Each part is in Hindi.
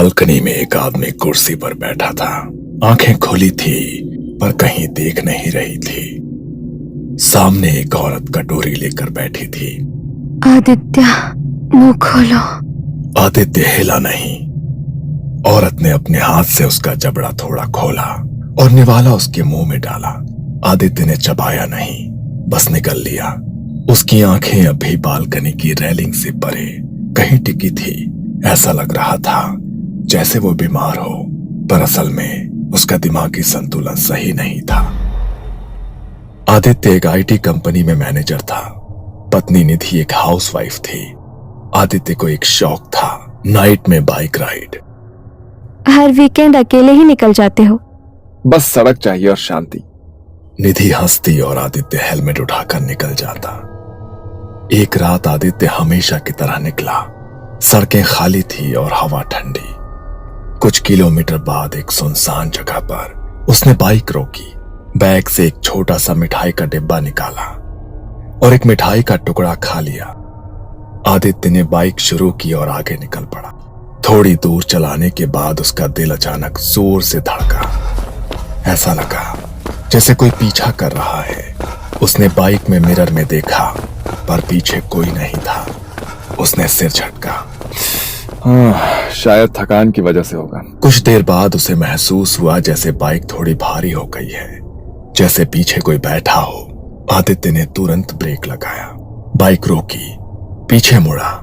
बालकनी में एक आदमी कुर्सी पर बैठा था। आंखें खुली थी पर कहीं देख नहीं रही थी। सामने एक औरत कटोरी लेकर बैठी थी। आदित्य, मुंह खोलो। आदित्य हिला नहीं। औरत ने अपने हाथ से उसका जबड़ा थोड़ा खोला और निवाला उसके मुंह में डाला। आदित्य ने चबाया नहीं, बस निगल लिया। उसकी आंखें अभी बालकनी की रेलिंग से परे कहीं टिकी थी। ऐसा लग रहा था जैसे वो बीमार हो, पर असल में उसका दिमागी संतुलन सही नहीं था। आदित्य एक आईटी कंपनी में मैनेजर था। पत्नी निधि एक हाउसवाइफ थी। आदित्य को एक शौक था, नाइट में बाइक राइड। हर वीकेंड अकेले ही निकल जाते हो? बस सड़क चाहिए और शांति। निधि हंसती और आदित्य हेलमेट उठाकर निकल जाता। एक रात आदित्य हमेशा की तरह निकला। सड़कें खाली थी और हवा ठंडी। कुछ किलोमीटर बाद एक सुनसान जगह पर उसने बाइक रोकी। बैग से एक छोटा सा मिठाई का डिब्बा निकाला और एक मिठाई का टुकड़ा खा लिया। आदित्य ने बाइक शुरू की और आगे निकल पड़ा। थोड़ी दूर चलाने के बाद उसका दिल अचानक जोर से धड़का। ऐसा लगा जैसे कोई पीछा कर रहा है। उसने बाइक में मिरर में देखा पर पीछे कोई नहीं था। उसने सिर झटका। शायद थकान की वजह से होगा। कुछ देर बाद उसे महसूस हुआ जैसे बाइक थोड़ी भारी हो गई है, जैसे पीछे कोई बैठा हो। आदित्य ने तुरंत ब्रेक लगाया, बाइक रोकी, पीछे मुड़ा।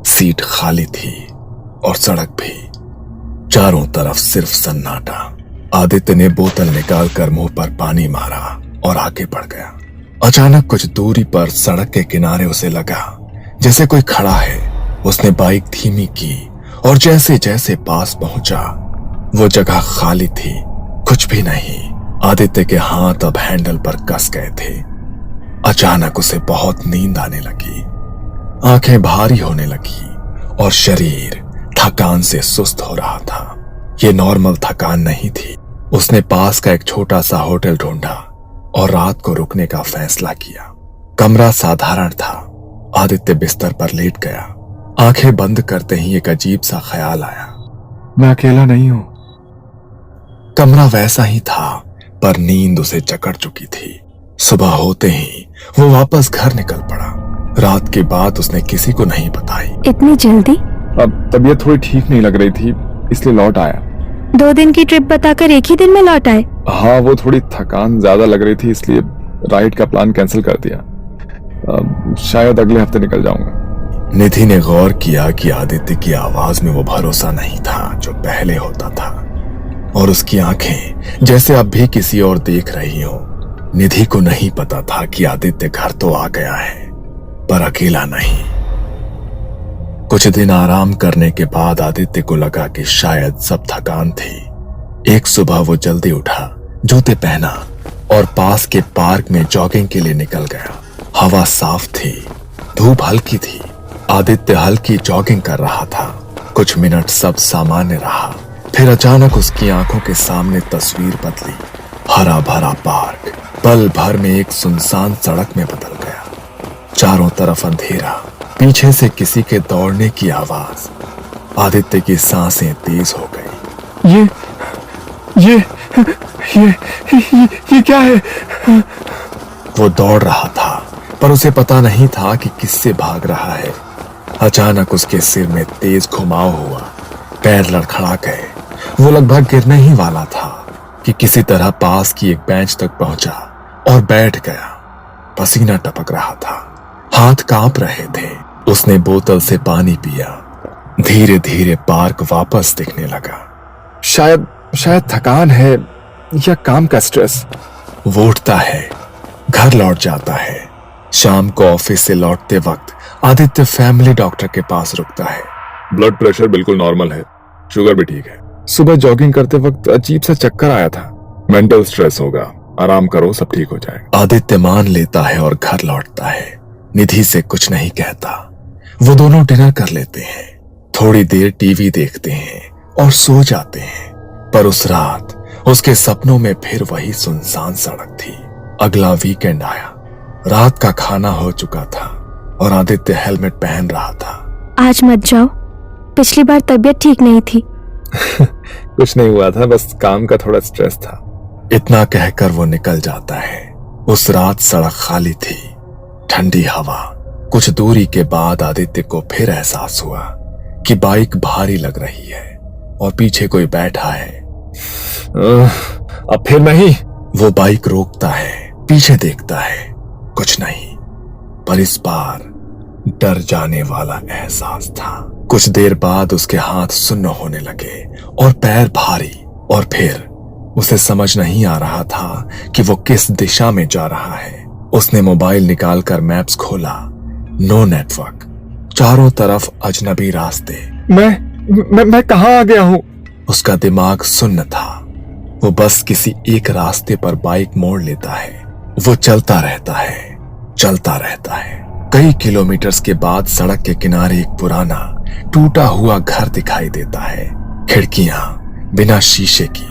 सीट खाली थी और सड़क भी। चारों तरफ सिर्फ सन्नाटा। आदित्य ने बोतल निकालकर मुंह पर पानी मारा और आगे बढ़ गया। अचानक कुछ दूरी पर सड़क के किनारे उसे लगा जैसे कोई खड़ा है। उसने बाइक धीमी की और जैसे जैसे पास पहुंचा वो जगह खाली थी, कुछ भी नहीं। आदित्य के हाथ अब हैंडल पर कस गए थे। अचानक उसे बहुत नींद आने लगी। आंखें भारी होने लगी और शरीर थकान से सुस्त हो रहा था। ये नॉर्मल थकान नहीं थी। उसने पास का एक छोटा सा होटल ढूंढा और रात को रुकने का फैसला किया। कमरा साधारण था। आदित्य बिस्तर पर लेट गया। आंखें बंद करते ही एक अजीब सा ख्याल आया, मैं अकेला नहीं हूं। कमरा वैसा ही था पर नींद उसे जकड़ चुकी थी। सुबह होते ही वो वापस घर निकल पड़ा। रात की बात उसने किसी को नहीं बताई। इतनी जल्दी? अब तबीयत थोड़ी ठीक नहीं लग रही थी, इसलिए लौट आया। 2 दिन की ट्रिप बताकर एक ही दिन में लौट आए? हाँ, वो थोड़ी थकान ज्यादा लग रही थी, इसलिए राइड का प्लान कैंसिल कर दिया। शायद अगले हफ्ते निकल जाऊंगा। निधि ने गौर किया कि आदित्य की आवाज में वो भरोसा नहीं था जो पहले होता था, और उसकी आंखें जैसे अब भी किसी और देख रही हो। निधि को नहीं पता था कि आदित्य घर तो आ गया है पर अकेला नहीं। कुछ दिन आराम करने के बाद आदित्य को लगा कि शायद सब थकान थी। एक सुबह वो जल्दी उठा, जूते पहना और पास के पार्क में जॉगिंग के लिए निकल गया। हवा साफ थी, धूप हल्की थी। आदित्य हल्की जॉगिंग कर रहा था। कुछ मिनट सब सामान्य रहा, फिर अचानक उसकी आंखों के सामने तस्वीर बदली। हरा भरा पार्क पल भर में एक सुनसान सड़क में बदल गया। चारों तरफ अंधेरा, पीछे से किसी के दौड़ने की आवाज। आदित्य की सांसें तेज हो गई। ये क्या है? वो दौड़ रहा था पर उसे पता नहीं था कि किससे भाग रहा है। अचानक उसके सिर में तेज घुमाव हुआ, पैर लड़खड़ा गए। वो लगभग गिरने ही वाला था कि किसी तरह पास की एक बेंच तक पहुंचा और बैठ गया। पसीना टपक रहा था, हाथ कांप रहे थे। उसने बोतल से पानी पिया। धीरे धीरे पार्क वापस दिखने लगा। शायद थकान है या काम का स्ट्रेस। वो उठता है, घर लौट जाता है। शाम को ऑफिस से लौटते वक्त आदित्य फैमिली डॉक्टर के पास रुकता है। ब्लड प्रेशर बिल्कुल नॉर्मल है, शुगर भी ठीक है। सुबह जॉगिंग करते वक्त अजीब सा चक्कर आया था। मेंटल स्ट्रेस होगा, आराम करो, सब ठीक हो जाएगा। आदित्य मान लेता है और घर लौटता है। निधि से कुछ नहीं कहता। वो दोनों डिनर कर लेते हैं, थोड़ी देर टीवी देखते हैं और सो जाते हैं। पर उस रात उसके सपनों में फिर वही सुनसान सड़क थी। अगला वीकेंड आया। रात का खाना हो चुका था और आदित्य हेलमेट पहन रहा था। आज मत जाओ, पिछली बार तबीयत ठीक नहीं थी। कुछ नहीं हुआ था, बस काम का थोड़ा स्ट्रेस था। इतना कहकर वो निकल जाता है। उस रात सड़क खाली थी, ठंडी हवा। कुछ दूरी के बाद आदित्य को फिर एहसास हुआ कि बाइक भारी लग रही है और पीछे कोई बैठा है। अब फिर नहीं। वो बाइक रोकता है, पीछे देखता है, कुछ नहीं। पर इस बार डर जाने वाला एहसास था। कुछ देर बाद उसके हाथ सुन्न होने लगे और पैर भारी, और फिर उसे समझ नहीं आ रहा था कि वो किस दिशा में जा रहा है। उसने मोबाइल निकालकर मैप्स खोला। नो नेटवर्क, चारों तरफ अजनबी रास्ते। मैं कहाँ आ गया हूँ? उसका दिमाग सुन्न था। वो बस किसी एक रास्ते पर बाइक मोड़ लेता है। वो चलता रहता है, चलता रहता है। कई किलोमीटर्स के बाद सड़क के किनारे एक पुराना टूटा हुआ घर दिखाई देता है। खिड़कियां बिना शीशे की,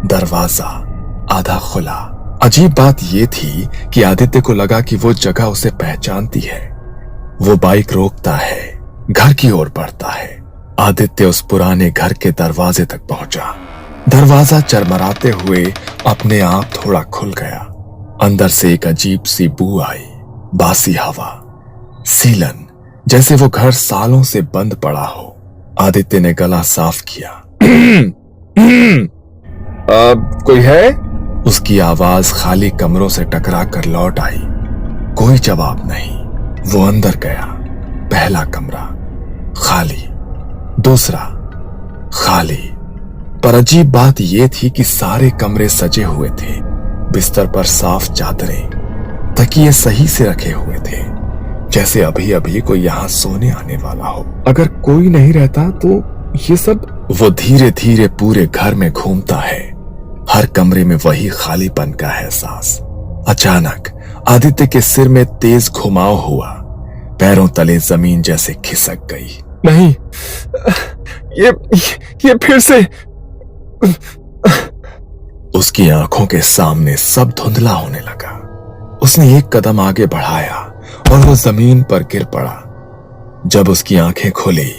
दरवाजा आधा खुला। अजीब बात यह थी कि आदित्य को लगा कि वो जगह उसे पहचानती है। वो बाइक रोकता है, घर की ओर बढ़ता है। आदित्य उस पुराने घर के दरवाजे तक पहुंचा। दरवाजा चरमराते हुए अपने आप थोड़ा खुल गया। अंदर से एक अजीब सी बू आई, बासी हवा, सीलन, जैसे वो घर सालों से बंद पड़ा हो। आदित्य ने गला साफ किया। कोई है? उसकी आवाज खाली कमरों से टकरा कर लौट आई। कोई जवाब नहीं। वो अंदर गया। पहला कमरा खाली, दूसरा खाली। पर अजीब बात यह थी कि सारे कमरे सजे हुए थे। बिस्तर पर साफ चादरें, तकिए सही से रखे हुए थे, जैसे अभी अभी कोई यहां सोने आने वाला हो। अगर कोई नहीं रहता तो ये सब। वो धीरे धीरे पूरे घर में घूमता है, हर कमरे में वही खालीपन का एहसास। अचानक आदित्य के सिर में तेज घुमाव हुआ। पैरों तले जमीन जैसे खिसक गई। नहीं, ये फिर से। उसकी आंखों के सामने सब धुंधला होने लगा। उसने एक कदम आगे बढ़ाया और वो जमीन पर गिर पड़ा। जब उसकी आंखें खुली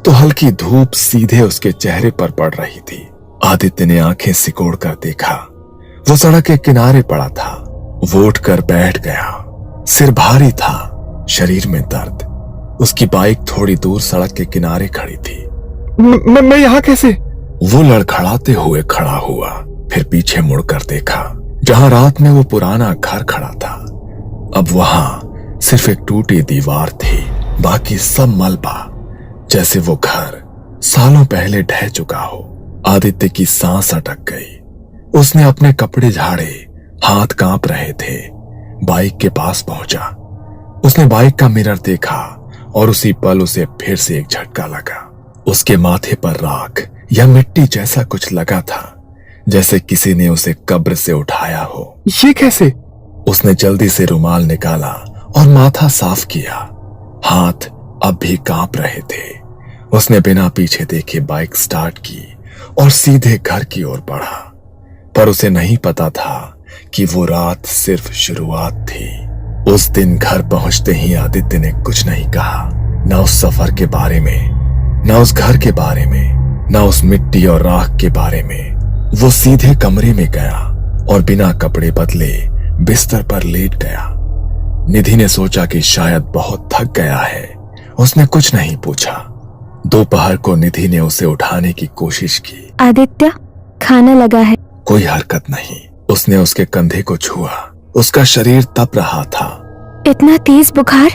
तो हल्की धूप सीधे उसके चेहरे पर पड़ रही थी। आदित्य ने आंखें सिकोड़ कर देखा। वो सड़क के किनारे पड़ा था। वो उठकर बैठ गया। सिर भारी था, शरीर में दर्द। उसकी बाइक थोड़ी दूर सड़क के किनारे खड़ी थी। मैं यहाँ कैसे? वो लड़खड़ाते हुए खड़ा हुआ, फिर पीछे मुड़कर देखा जहां रात में वो पुराना घर खड़ा था। अब वहां सिर्फ एक टूटी दीवार थी, बाकी सब मलबा, जैसे वो घर सालों पहले ढह चुका हो। आदित्य की सांस अटक गई। उसने अपने कपड़े झाड़े, हाथ कांप रहे थे। बाइक के पास पहुंचा। उसने बाइक का मिरर देखा और उसी पल उसे फिर से एक झटका लगा। उसके माथे पर राख या मिट्टी जैसा कुछ लगा था, जैसे किसी ने उसे कब्र से उठाया हो। ये कैसे? उसने जल्दी से रुमाल निकाला और माथा साफ किया। हाथ अब भी कांप रहे थे। उसने बिना पीछे देखे बाइक स्टार्ट की और सीधे घर की ओर बढ़ा। पर उसे नहीं पता था कि वो रात सिर्फ शुरुआत थी। उस दिन घर पहुंचते ही आदित्य ने कुछ नहीं कहा, न उस सफर के बारे में, न उस घर के बारे में, न उस मिट्टी और राख के बारे में। वो सीधे कमरे में गया और बिना कपड़े बदले बिस्तर पर लेट गया। निधि ने सोचा कि शायद बहुत थक गया है। उसने कुछ नहीं पूछा। दोपहर को निधि ने उसे उठाने की कोशिश की। आदित्य, खाना लगा है। कोई हरकत नहीं। उसने उसके कंधे को छुआ। उसका शरीर तप रहा था। इतना तेज बुखार?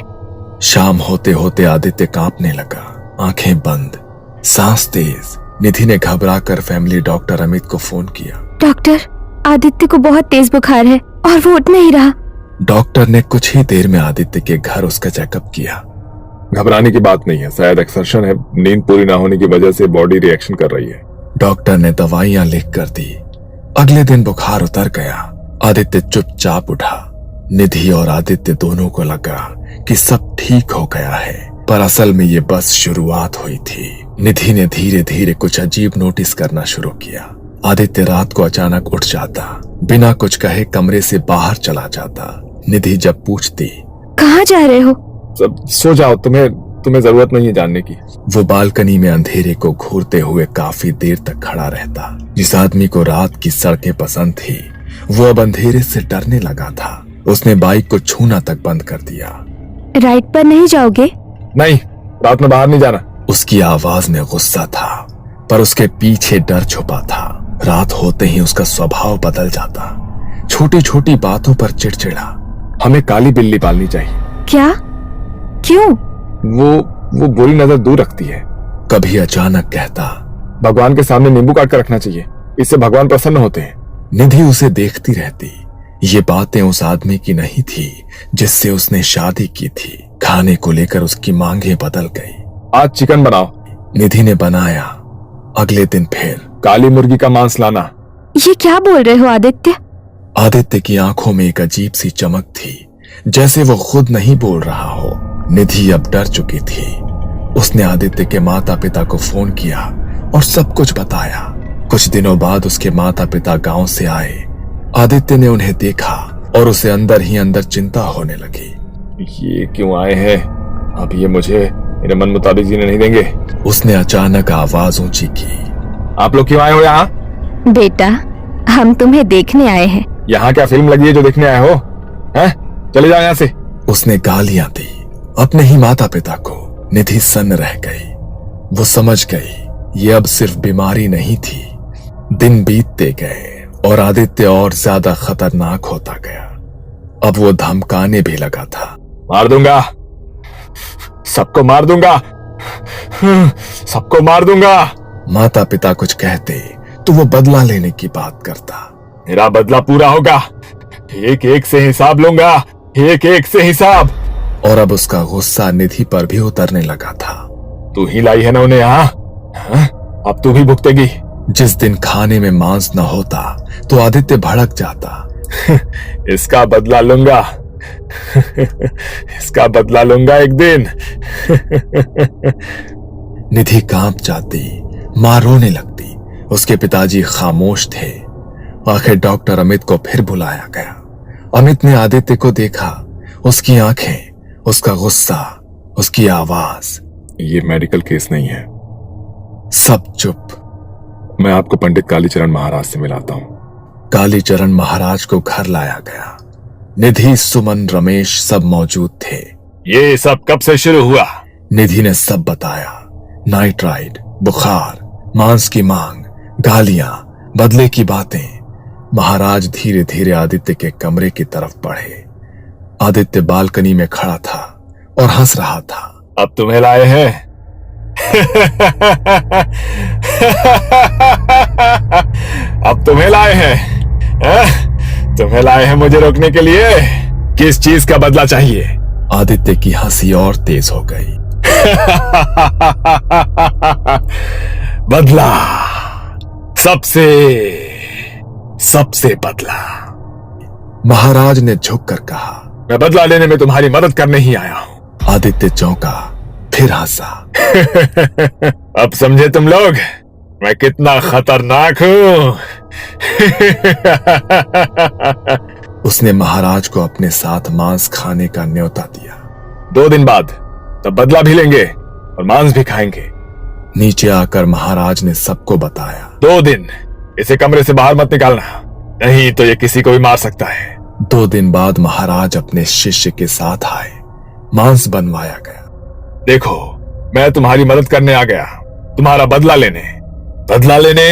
शाम होते होते आदित्य कांपने लगा, आंखें बंद, सांस तेज। निधि ने घबरा कर फैमिली डॉक्टर अमित को फोन किया। डॉक्टर, आदित्य को बहुत तेज बुखार है और वो उठ नहीं रहा। डॉक्टर ने कुछ ही देर में आदित्य के घर उसका चेकअप किया। घबराने की बात नहीं है, शायद एक्सर्शन है। नींद पूरी ना होने की वजह से बॉडी रिएक्शन कर रही है। डॉक्टर ने दवाइयां लिख कर दी। अगले दिन बुखार उतर गया। आदित्य चुपचाप उठा। निधि और आदित्य दोनों को लगा कि सब ठीक हो गया है, पर असल में ये बस शुरुआत हुई थी। निधि ने धीरे धीरे कुछ अजीब नोटिस करना शुरू किया। आदित्य रात को अचानक उठ जाता, बिना कुछ कहे कमरे से बाहर चला जाता। निधि जब पूछती, कहाँ जा रहे हो? सब सो जाओ, तुम्हें तुम्हें जरूरत नहीं है जानने की। वो बालकनी में अंधेरे को घूरते हुए काफी देर तक खड़ा रहता। जिस आदमी को रात की सड़कें पसंद थी वो अब अंधेरे से डरने लगा था। उसने बाइक को छूना तक बंद कर दिया। राइड पर नहीं जाओगे? नहीं, रात में बाहर नहीं जाना। उसकी आवाज में गुस्सा था पर उसके पीछे डर छुपा था। रात होते ही उसका स्वभाव बदल जाता, छोटी छोटी बातों पर चिड़चिड़ा। हमें काली बिल्ली पालनी चाहिए। क्या? क्यों? वो बुरी नजर दूर रखती है। कभी अचानक कहता, भगवान के सामने नींबू काट कर रखना चाहिए, इससे भगवान प्रसन्न होते हैं। निधि उसे देखती रहती। ये बातें उस आदमी की नहीं थी जिससे उसने शादी की थी। खाने को लेकर उसकी मांगे बदल गई। आज चिकन बनाओ। निधि ने बनाया। अगले दिन फिर काली मुर्गी का मांस लाना। ये क्या बोल रहे हो आदित्य? आदित्य की आंखों में एक अजीब सी चमक थी, जैसे वो खुद नहीं बोल रहा हो। निधि अब डर चुकी थी। उसने आदित्य के माता पिता को फोन किया और सब कुछ बताया। कुछ दिनों बाद उसके माता पिता गांव से आए। आदित्य ने उन्हें देखा और उसे अंदर ही अंदर चिंता होने लगी। ये क्यों आए हैं? अब ये मुझे मेरे मन मुताबिक जीने नहीं देंगे। उसने अचानक आवाज ऊंची की, आप लोग क्यों आए हो यहाँ? बेटा, हम तुम्हें देखने आए हैं। यहाँ क्या फिल्म लगी है जो देखने आए हो? हैं? चले जाओ यहाँ से। उसने गालियां दी अपने ही माता पिता को। निधि सन्न रह गई। वो समझ गई ये अब सिर्फ बीमारी नहीं थी। दिन बीतते गए और आदित्य और ज्यादा खतरनाक होता गया। अब वो धमकाने भी लगा था। मार दूंगा, सबको मार दूंगा, सबको मार दूंगा। माता पिता कुछ कहते तो वो बदला लेने की बात करता। मेरा बदला पूरा होगा, एक एक से हिसाब लूंगा, एक एक से हिसाब। और अब उसका गुस्सा निधि पर भी उतरने लगा था। तू ही लाई है ना उन्हें यहाँ, अब तू भी भुगतेगी। जिस दिन खाने में मांस न होता तो आदित्य भड़क जाता। इसका बदला लूंगा, इसका बदला लूंगा एक दिन। निधि कांप जाती, मां रोने लगती। उसके पिताजी खामोश थे। आखिर डॉक्टर अमित को फिर बुलाया गया। अमित ने आदित्य को देखा। उसकी आंखें, उसका गुस्सा, उसकी आवाज। ये मेडिकल केस नहीं है। सब चुप। मैं आपको पंडित कालीचरण महाराज से मिलाता हूँ। कालीचरण महाराज को घर लाया गया। निधि, सुमन, रमेश सब मौजूद थे। ये सब कब से शुरू हुआ? निधि ने सब बताया। नाइट राइड, बुखार, मांस की मांग, गालियां, बदले की बातें। महाराज धीरे धीरे आदित्य के कमरे की तरफ बढ़े। आदित्य बालकनी में खड़ा था और हंस रहा था। अब तुम्हें लाए हैं। अब तुम्हें लाए हैं, तुम्हें लाए हैं मुझे रोकने के लिए। किस चीज का बदला चाहिए? आदित्य की हंसी और तेज हो गई। बदला, सबसे सबसे बदला। महाराज ने झुककर कहा, मैं बदला लेने में तुम्हारी मदद करने ही आया हूं। आदित्य चौंका, फिर हंसा। अब समझे तुम लोग मैं कितना खतरनाक हूं। उसने महाराज को अपने साथ मांस खाने का न्योता दिया। 2 दिन बाद तब बदला भी लेंगे और मांस भी खाएंगे। नीचे आकर महाराज ने सबको बताया। 2 दिन इसे कमरे से बाहर मत निकालना, नहीं तो ये किसी को भी मार सकता है। 2 दिन बाद महाराज अपने शिष्य के साथ आए। मांस बनवाया गया। देखो, मैं तुम्हारी मदद करने आ गया, तुम्हारा बदला लेने। बदला लेने,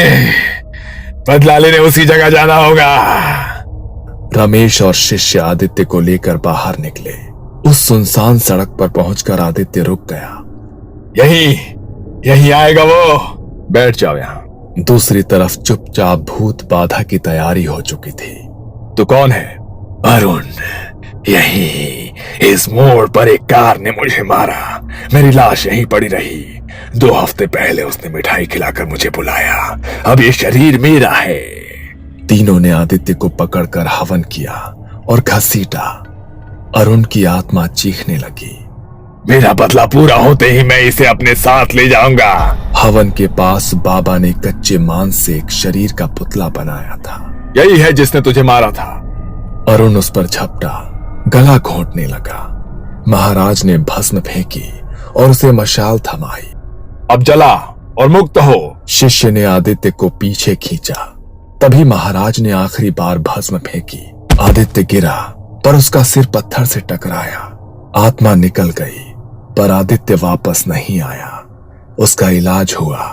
बदला लेने उसी जगह जाना होगा। रमेश और शिष्य आदित्य को लेकर बाहर निकले। उस सुनसान सड़क पर पहुंचकर आदित्य रुक गया। यही आएगा वो। बैठ जाओ यहाँ। दूसरी तरफ चुपचाप भूत बाधा की तैयारी हो चुकी थी। तू कौन है? अरुण। यही इस मोड़ पर एक कार ने मुझे मारा। मेरी लाश यहीं पड़ी रही। 2 हफ्ते पहले उसने मिठाई खिलाकर मुझे बुलाया। अब ये शरीर मेरा है। तीनों ने आदित्य को पकड़कर हवन किया और घसीटा। अरुण की आत्मा चीखने लगी। मेरा बदला पूरा होते ही मैं इसे अपने साथ ले जाऊंगा। हवन के पास बाबा ने कच्चे मांस से एक शरीर का पुतला बनाया था। यही है जिसने तुझे मारा था। अरुण उस पर झपटा, गला घोंटने लगा। महाराज ने भस्म फेंकी और उसे मशाल थमाई। अब जला और मुक्त हो। शिष्य ने आदित्य को पीछे खींचा। तभी महाराज ने आखिरी बार भस्म फेंकी। आदित्य गिरा पर उसका सिर पत्थर से टकराया। आत्मा निकल गई पर आदित्य वापस नहीं आया। उसका इलाज हुआ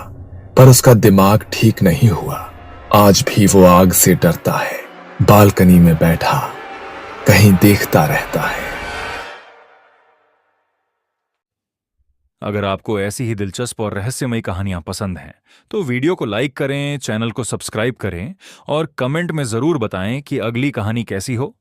पर उसका दिमाग ठीक नहीं हुआ। आज भी वो आग से डरता है। बालकनी में बैठा कहीं देखता रहता है। अगर आपको ऐसी ही दिलचस्प और रहस्यमयी कहानियां पसंद हैं, तो वीडियो को लाइक करें, चैनल को सब्सक्राइब करें और कमेंट में जरूर बताएं कि अगली कहानी कैसी हो।